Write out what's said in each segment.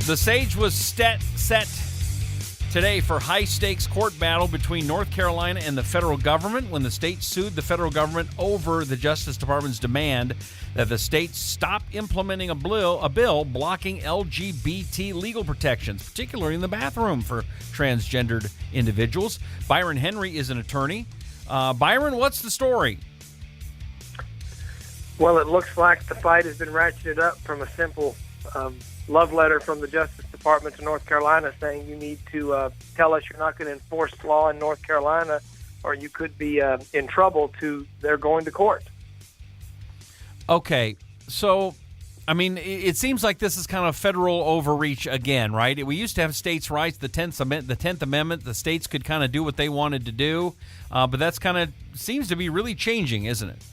The stage was set today for high-stakes court battle between North Carolina and the federal government when the state sued the federal government over the Justice Department's demand that the state stop implementing a bill blocking LGBT legal protections, particularly in the bathroom for transgendered individuals. Byron Henry is an attorney. Byron, what's the story? Well, it looks like the fight has been ratcheted up from a simple love letter from the Justice Department to North Carolina saying you need to tell us you're not going to enforce law in North Carolina or you could be in trouble, to they're going to court. Okay, so, I mean, it seems like this is kind of federal overreach again, right? We used to have states' rights, the 10th Amendment. The states could kind of do what they wanted to do, but that's kind of seems to be really changing, isn't it?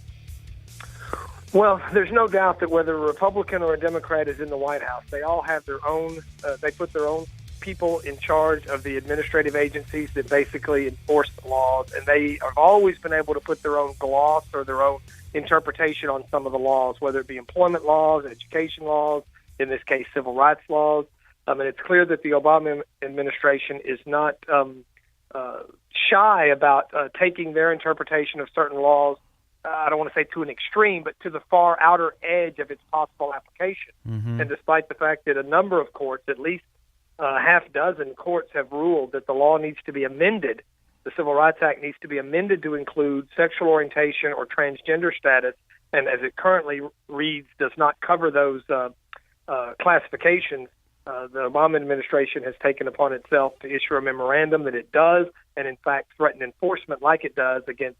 Well, there's no doubt that whether a Republican or a Democrat is in the White House, they all have their own, they put their own people in charge of the administrative agencies that basically enforce the laws, and they have always been able to put their own gloss or their own interpretation on some of the laws, whether it be employment laws, education laws, in this case, civil rights laws. And it's clear that the Obama administration is not shy about taking their interpretation of certain laws, I don't want to say to an extreme, but to the far outer edge of its possible application. Mm-hmm. And despite the fact that a number of courts, at least half dozen courts, have ruled that the law needs to be amended, the Civil Rights Act needs to be amended to include sexual orientation or transgender status, and as it currently reads, does not cover those classifications. The Obama administration has taken upon itself to issue a memorandum that it does, and in fact threaten enforcement like it does against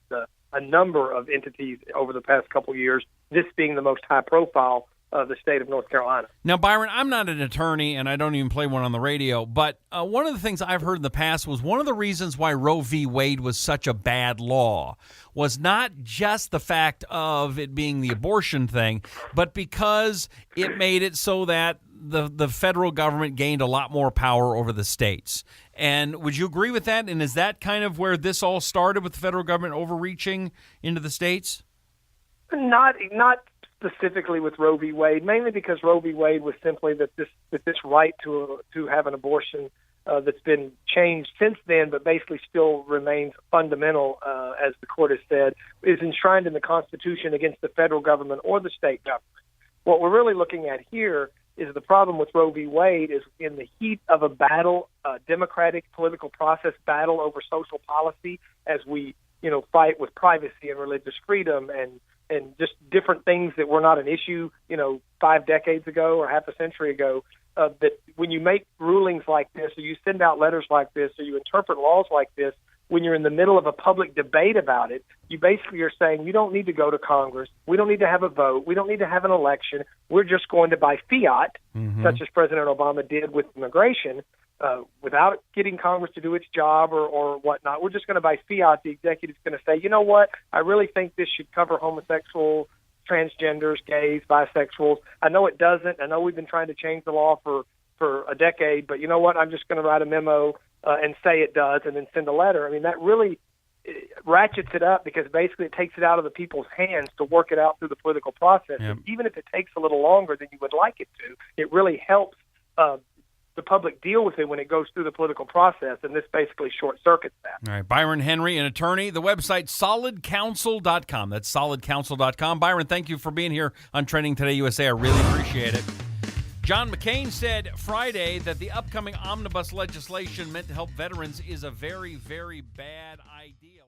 a number of entities over the past couple of years, this being the most high profile of the state of North Carolina. Now, Byron, I'm not an attorney, and I don't even play one on the radio, but one of the things I've heard in the past was one of the reasons why Roe v. Wade was such a bad law was not just the fact of it being the abortion thing, but because it made it so that the federal government gained a lot more power over the states. And would you agree with that? And is that kind of where this all started, with the federal government overreaching into the states? Not specifically with Roe v. Wade, mainly because Roe v. Wade was simply that this right to have an abortion that's been changed since then, but basically still remains fundamental, as the court has said, is enshrined in the Constitution against the federal government or the state government. What we're really looking at here is the problem with Roe v. Wade is in the heat of a battle, democratic political process battle over social policy, as we, fight with privacy and religious freedom and just different things that were not an issue, 5 decades ago or half a century ago, that when you make rulings like this, or you send out letters like this, or you interpret laws like this, when you're in the middle of a public debate about it, you basically are saying you don't need to go to Congress. We don't need to have a vote. We don't need to have an election. We're just going to buy fiat, such as President Obama did with immigration, without getting Congress to do its job or whatnot. We're just going to buy fiat. The executive's going to say, you know what, I really think this should cover homosexuals, transgenders, gays, bisexuals. I know it doesn't. I know we've been trying to change the law for a decade, but you know what, I'm just going to write a memo and say it does, and then send a letter. I mean, that really ratchets it up, because basically it takes it out of the people's hands to work it out through the political process. Yep. Even if it takes a little longer than you would like it to, it really helps the public deal with it when it goes through the political process, and this basically short-circuits that. All right, Byron Henry, an attorney. The website, solidcounsel.com. That's solidcounsel.com. Byron, thank you for being here on Trending Today USA. I really appreciate it. John McCain said Friday that the upcoming omnibus legislation meant to help veterans is a very, very bad idea.